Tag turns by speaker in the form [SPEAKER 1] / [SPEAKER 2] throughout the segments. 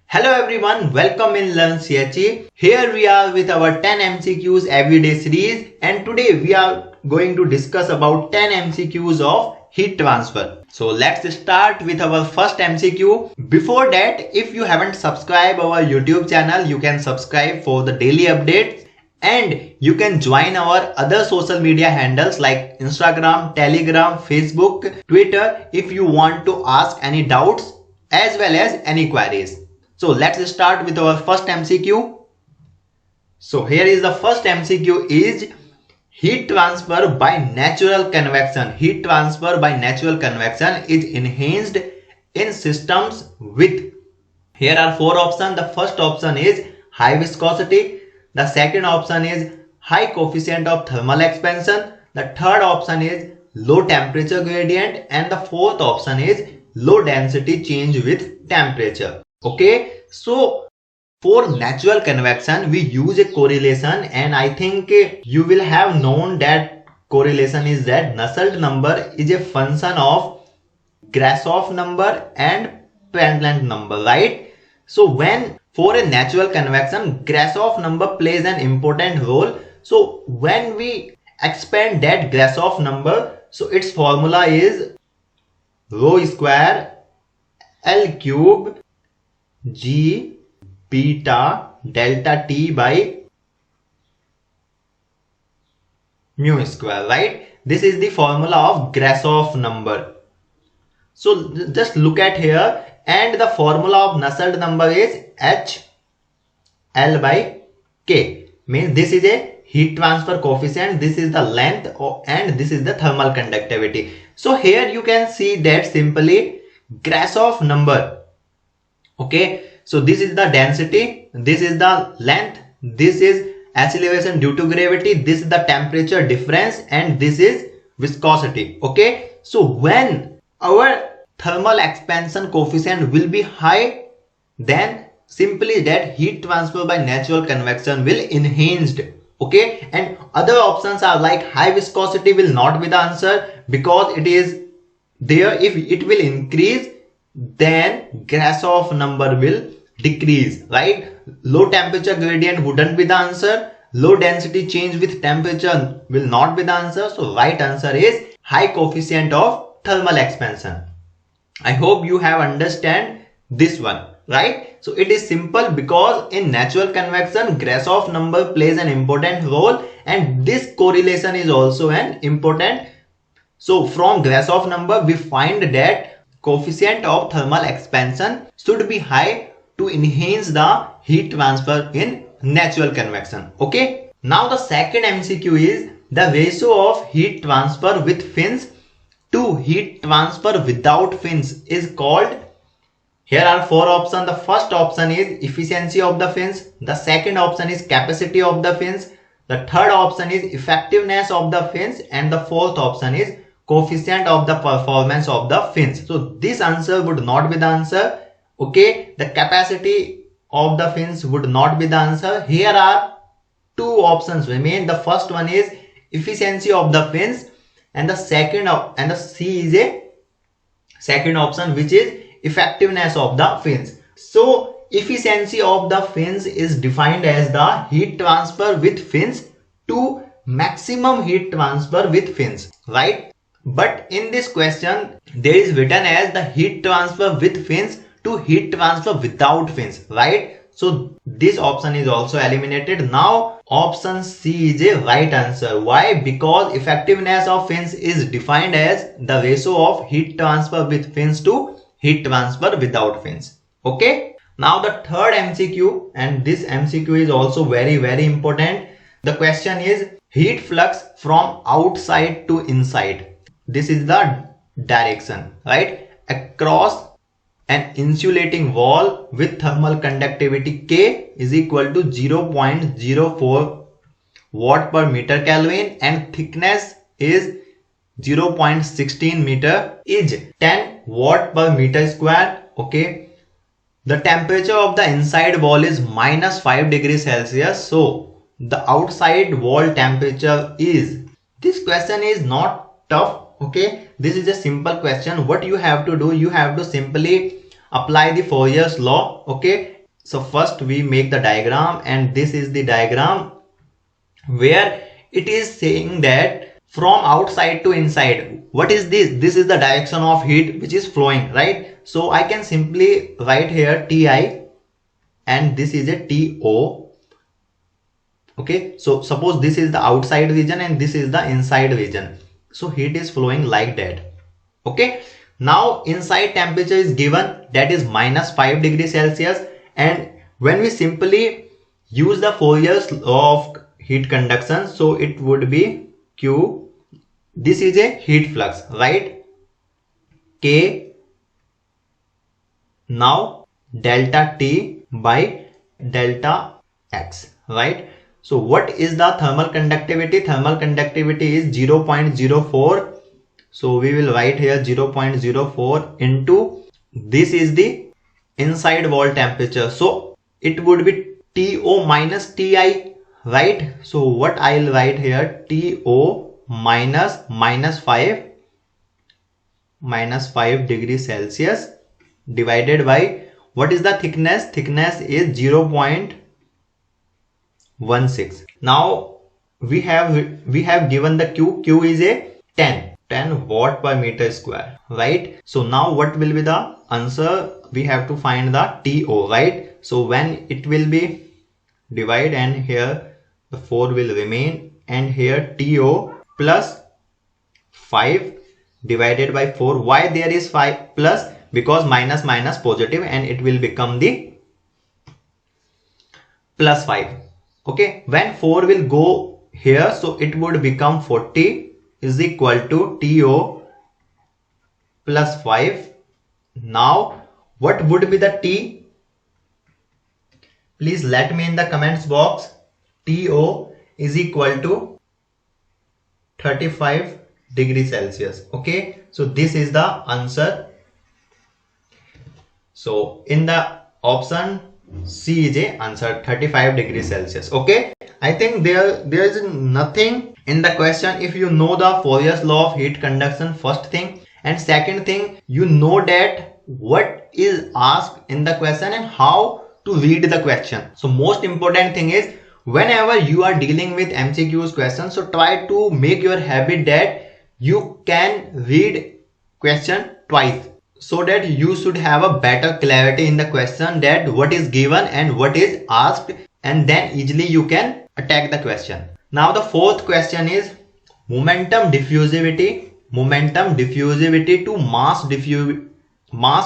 [SPEAKER 1] Hello everyone, welcome in Learn CHE. Here we are with our 10 MCQs everyday series, and today we are going to discuss about 10 MCQs of heat transfer. So let's start with our first MCQ. Before that, if you haven't subscribed our YouTube channel, you can subscribe for the daily updates, and you can join our other social media handles like Instagram, Telegram, Facebook, Twitter if you want to ask any doubts as well as any queries. So let's start with our first MCQ. So here is the first MCQ is heat transfer by natural convection. Heat transfer by natural convection is enhanced in systems with. Here are four options. The first option is high viscosity. The second option is high coefficient of thermal expansion. The third option is low temperature gradient, and the fourth option is low density change with temperature. Okay, so for natural convection we use a correlation, and I think you will have known that correlation is that Nusselt number is a function of Grashof number and Prandtl number, right? So when for a natural convection, Grashof number plays an important role. So when we expand that Grashof number, so its formula is rho square L cube G beta delta T by mu square, right? This is the formula of Grashof number. So just look at here, and the formula of Nusselt number is H L by K. Means this is a heat transfer coefficient, this is the length, and this is the thermal conductivity. So here you can see that simply Grashof number. Okay, so this is the density, this is the length, this is acceleration due to gravity, this is the temperature difference, and this is viscosity. Okay, so when our thermal expansion coefficient will be high, then simply that heat transfer by natural convection will enhanced. Okay, and other options are like high viscosity will not be the answer because it is there. If it will increase, then Grashof number will decrease, right? Low temperature gradient wouldn't be the answer. Low density change with temperature will not be the answer. So right answer is high coefficient of thermal expansion. I hope you have understand this one, right? So it is simple because in natural convection Grashof number plays an important role, and this correlation is also an important. So from Grashof number we find that coefficient of thermal expansion should be high to enhance the heat transfer in natural convection. Okay, now the second MCQ is the ratio of heat transfer with fins to heat transfer without fins is called. Here are four options. The first option is efficiency of the fins, the second option is capacity of the fins, the third option is effectiveness of the fins, and the fourth option is coefficient of the performance of the fins. So this answer would not be the answer. Okay, the capacity of the fins would not be the answer. Here are two options remain. The first one is efficiency of the fins, and the second and the C is a second option, which is effectiveness of the fins. So efficiency of the fins is defined as the heat transfer with fins to maximum heat transfer with fins, right? But in this question there is written as the heat transfer with fins to heat transfer without fins, right? So this option is also eliminated. Now option C is a right answer. Why? Because effectiveness of fins is defined as the ratio of heat transfer with fins to heat transfer without fins. Okay, now the third MCQ, and this MCQ is also very important. The question is heat flux from outside to inside. This is the direction, right? Across an insulating wall with thermal conductivity K is equal to 0.04 watt per meter Kelvin, and thickness is 0.16 meter is 10 watt per meter square. Okay, the temperature of the inside wall is -5 degrees Celsius. So the outside wall temperature is. This question is not tough. Okay, this is a simple question. What you have to do, you have to simply apply the Fourier's law. Okay, So first we make the diagram, and this is the diagram where it is saying that from outside to inside. What is this? This is the direction of heat which is flowing, right? So I can simply write here Ti, and this is a To. Okay, so suppose this is the outside region and this is the inside region. So heat is flowing like that. Okay, now inside temperature is given, that is -5 degrees Celsius, and when we simply use the Fourier's law of heat conduction, so it would be Q, this is a heat flux, right? K, now delta T by delta X, right? So what is the thermal conductivity? Thermal conductivity is 0.04. So we will write here 0.04 into, this is the inside wall temperature. So it would be To minus Ti, right? So what I'll write here, To minus -5 degrees Celsius divided by, what is the thickness? Thickness is 0.16. Now we have given the Q is a 10 watt per meter square, right? So now what will be the answer? We have to find the To, right? So when it will be divide, and here the 4 will remain, and here To plus 5 divided by 4. Why there is 5 plus? Because minus minus positive, and it will become the plus 5. Okay, when 4 will go here, so it would become 40 is equal to To plus 5. Now what would be the T? Please let me in the comments box. To is equal to 35 degrees Celsius. Okay, so this is the answer. So in the option C is a answer, 35 degrees Celsius. Okay, I think there is nothing in the question if you know the Fourier's law of heat conduction, first thing, and second thing, you know that what is asked in the question and how to read the question. So most important thing is, whenever you are dealing with MCQs questions, so try to make your habit that you can read question twice, so that you should have a better clarity in the question that what is given and what is asked, and then easily you can attack the question. Now the fourth question is momentum diffusivity. Momentum diffusivity to mass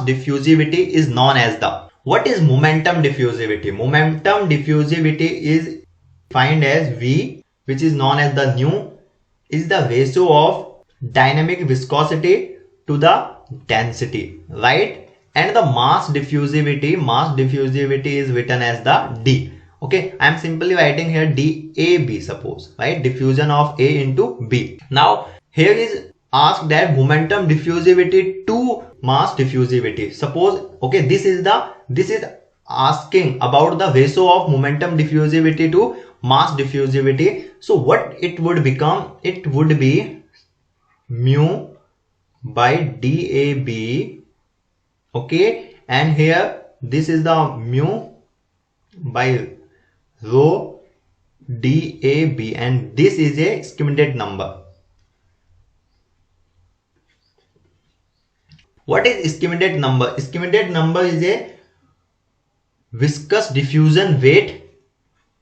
[SPEAKER 1] diffusivity is known as the, what is momentum diffusivity? Momentum diffusivity is defined as V, which is known as the nu, is the ratio of dynamic viscosity to the density, right? And the mass diffusivity is written as the D. Okay, I am simply writing here DAB, suppose, right? Diffusion of A into B. Now here is asked that momentum diffusivity to mass diffusivity. Suppose, okay, this is asking about the ratio of momentum diffusivity to mass diffusivity. So what it would become? It would be mu by DAB. Okay, and here this is the mu by rho DAB, and this is a schematic number. What is schematic number? Schematic number is a viscous diffusion rate,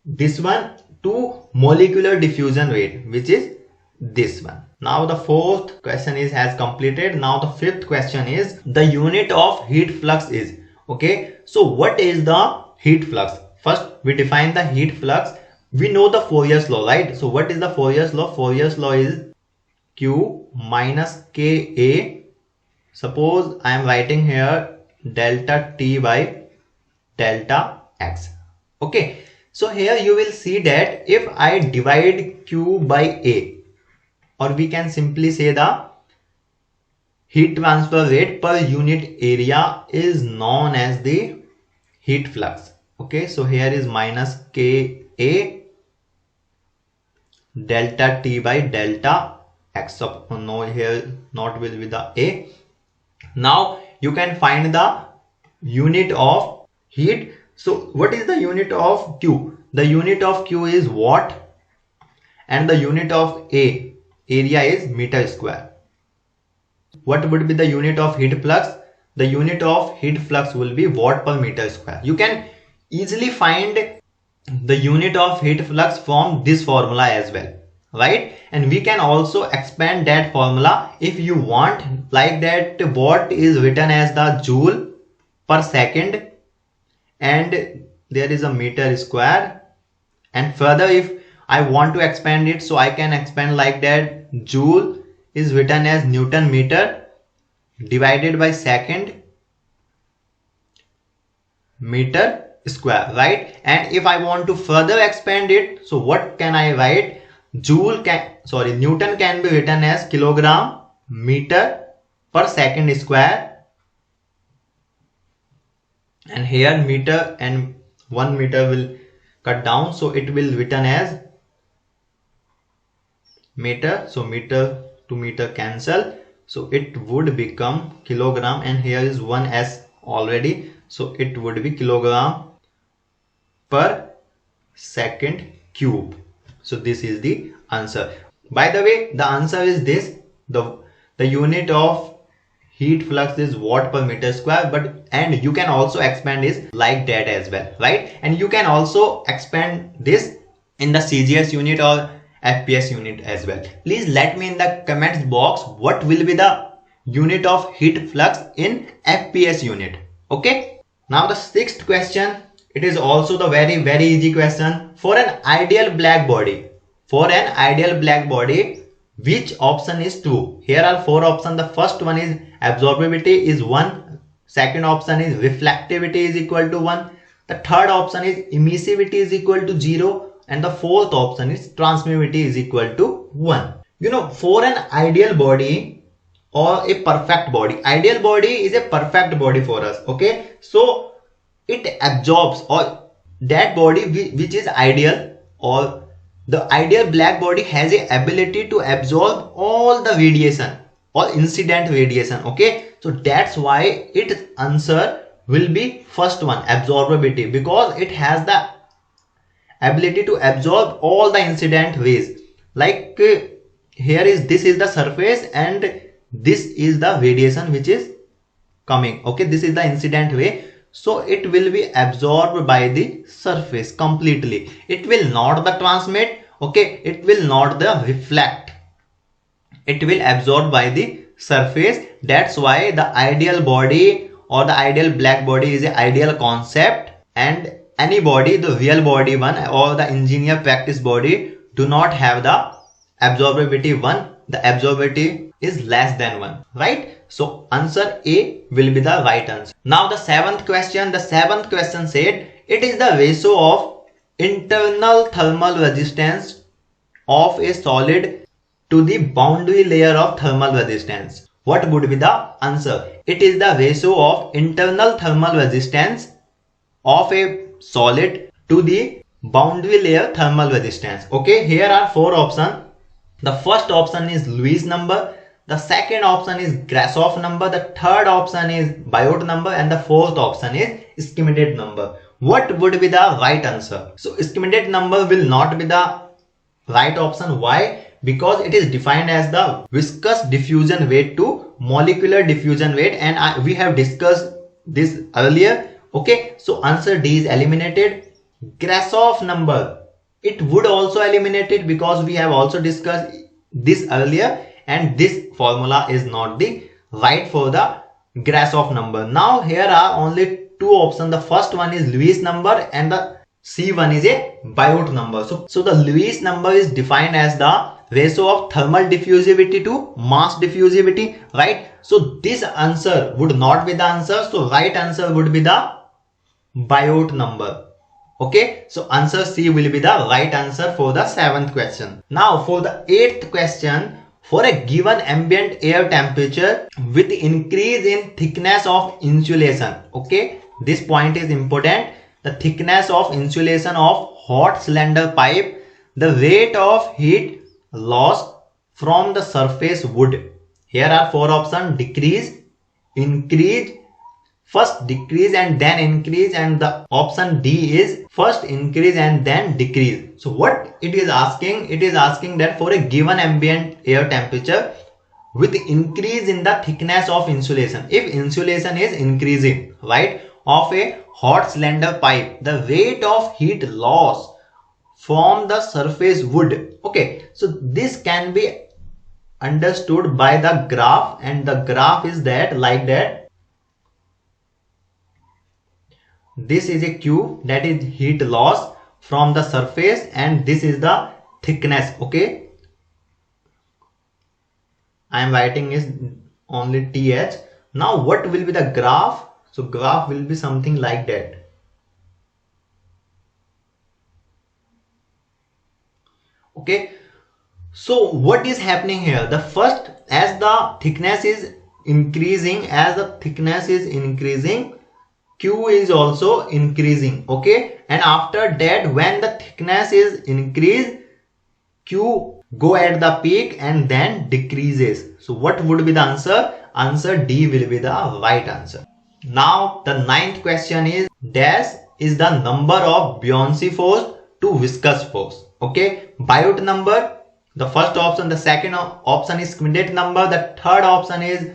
[SPEAKER 1] this one, to molecular diffusion rate, which is this one. Now the fourth question is has completed. Now the fifth question is the unit of heat flux is. Okay, so what is the heat flux? First we define the heat flux. We know the Fourier's law, right? So what is the Fourier's law? Fourier's law is Q minus Ka. Suppose I am writing here delta T by delta X. Okay, so here you will see that if I divide Q by A, or we can simply say the heat transfer rate per unit area is known as the heat flux. Okay, so here is minus Ka delta T by delta X. So no, here not will be the A. Now you can find the unit of heat So what is the unit of Q? The unit of Q is watt and the unit of area is meter square. What would be the unit of heat flux? The unit of heat flux will be watt per meter square. You can easily find the unit of heat flux from this formula as well, right? And we can also expand that formula if you want, like that watt is written as the joule per second and there is a meter square, and further if I want to expand it, so I can expand like that joule is written as Newton meter divided by second meter square, right? And if I want to further expand it, so what can I write? Newton can be written as kilogram meter per second square, and here meter and 1 meter will cut down, so it will written as meter. So meter to meter cancel, so it would become kilogram, and here is 1s already, so it would be kilogram per second cube. So this is the answer. By the way, the answer is this: the unit of heat flux is watt per meter square, but and you can also expand this like that as well, right? And you can also expand this in the CGS unit or FPS unit as well. Please let me in the comments box what will be the unit of heat flux in FPS unit. Okay, now the sixth question, it is also the very easy question. For an ideal black body, which option is true? Here are four options. The first one is absorptivity is 1. Second option is reflectivity is equal to 1. The third option is emissivity is equal to 0. And the fourth option is transmissivity is equal to 1. You know, for an ideal body or a perfect body, ideal body is a perfect body for us. Okay, so it absorbs, or that body which is ideal, or the ideal black body has a ability to absorb all the radiation or incident radiation. Okay, so that's why its answer will be first one, absorbability, because it has the ability to absorb all the incident rays. Like this is the surface and this is the radiation which is coming. Okay, this is the incident ray, so it will be absorbed by the surface completely. It will not the transmit. Okay, it will not the reflect. It will absorb by the surface. That's why the ideal body or the ideal black body is an ideal concept, and any body, the real body one or the engineer practice body, do not have the absorbability 1. The absorbability is less than 1, right? So answer A will be the right answer. Now the seventh question said it is the ratio of internal thermal resistance of a solid to the boundary layer of thermal resistance. What would be the answer? It is the ratio of internal thermal resistance of a solid to the boundary layer thermal resistance. Okay, here are four options. The first option is Lewis number, the second option is Grashof number, the third option is Biot number, and the fourth option is schematic number. What would be the right answer? So schematic number will not be the right option. Why? Because it is defined as the viscous diffusion rate to molecular diffusion rate, and we have discussed this earlier. Okay, so answer D is eliminated. Grashof number, it would also eliminate it because we have also discussed this earlier, and this formula is not the right for the Grashof number. Now here are only two options. The first one is Lewis number and the C1 is a Biot number. So the Lewis number is defined as the ratio of thermal diffusivity to mass diffusivity, right? So this answer would not be the answer. So right answer would be the Biot number. Okay, so answer C will be the right answer for the seventh question. Now for the eighth question, for a given ambient air temperature with increase in thickness of insulation. Okay, this point is important. The thickness of insulation of hot cylinder pipe, the rate of heat loss from the surface would. Here are four options: decrease, increase, first decrease and then increase, and the option D is first increase and then decrease. So what it is asking? It is asking that for a given ambient air temperature with increase in the thickness of insulation, if insulation is increasing, right, of a hot cylinder pipe, the rate of heat loss from the surface would, okay, so this can be understood by the graph, and the graph is that like that. This is a Q, that is heat loss from the surface, and this is the thickness. Okay, I am writing is only TH. Now what will be the graph? So graph will be something like that. Okay, so what is happening here? The first, as the thickness is increasing, Q is also increasing. Okay, and after that, when the thickness is increased, Q go at the peak and then decreases. So what would be the answer? Answer D will be the right answer. Now the ninth question is, dash is the number of buoyancy force to viscous force. Okay, Biot number, the first option. The second option is Schmidt number. The third option is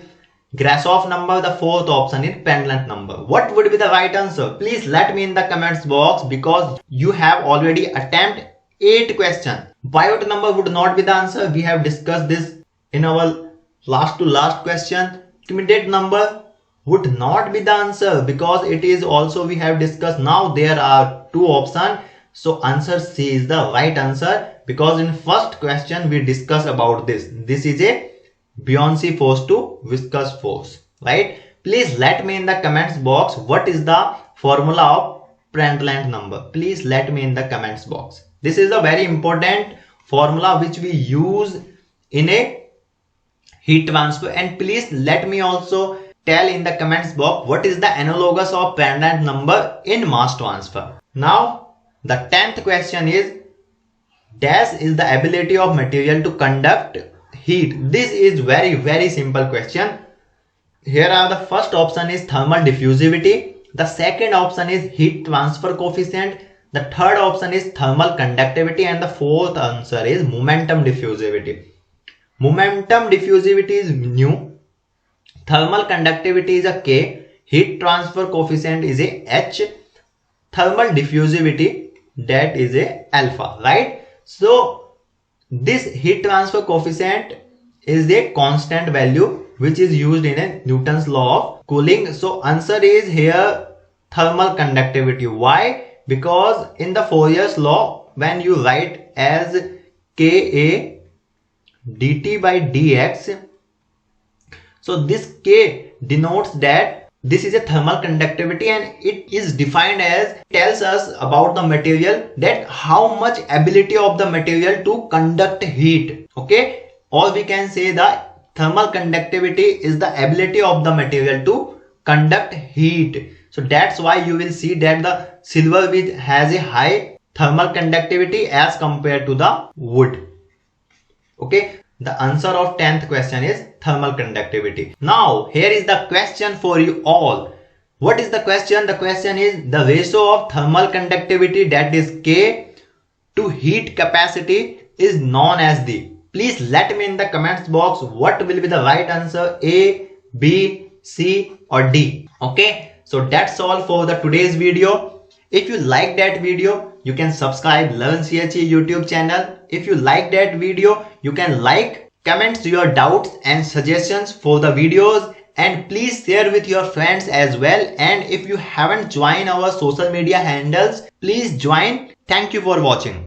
[SPEAKER 1] Grashof number. The fourth option is Pendlant number. What would be the right answer? Please let me in the comments box, because you have already attempted 8 questions. Biot number would not be the answer. We have discussed this in our last to last question. Schmidt number would not be the answer, because it is also we have discussed. Now there are 2 options. So answer C is the right answer, because in first question we discussed about this. This is a buoyancy force to viscous force, right? Please let me in the comments box what is the formula of Prandtl number. Please let me in the comments box. This is a very important formula which we use in a heat transfer. And please let me also tell in the comments box what is the analogous of Prandtl number in mass transfer. Now the 10th question is, dash is the ability of material to conduct heat. This is very simple question. Here are the first option is thermal diffusivity, the second option is heat transfer coefficient, the third option is thermal conductivity, and the fourth answer is momentum diffusivity. Momentum diffusivity is nu, thermal conductivity is a K, heat transfer coefficient is a H, thermal diffusivity, that is a alpha, right? So this heat transfer coefficient is a constant value which is used in a Newton's law of cooling. So answer is here thermal conductivity. Why? Because in the Fourier's law, when you write as Ka dt by dx, so this K denotes that this is a thermal conductivity, and it is defined as, tells us about the material, that how much ability of the material to conduct heat. Okay, or we can say the thermal conductivity is the ability of the material to conduct heat. So that's why you will see that the silver which has a high thermal conductivity as compared to the wood. Okay, the answer of 10th question is thermal conductivity. Now here is the question for you all. What is the question? The question is the ratio of thermal conductivity, that is K, to heat capacity is known as the. Please let me in the comments box what will be the right answer, A, B, C or D. Okay, so that's all for the today's video. If you like that video, you can subscribe Learn CHE YouTube channel. If you like that video, you can like, comment your doubts and suggestions for the videos, and please share with your friends as well. And if you haven't joined our social media handles, please join. Thank you for watching.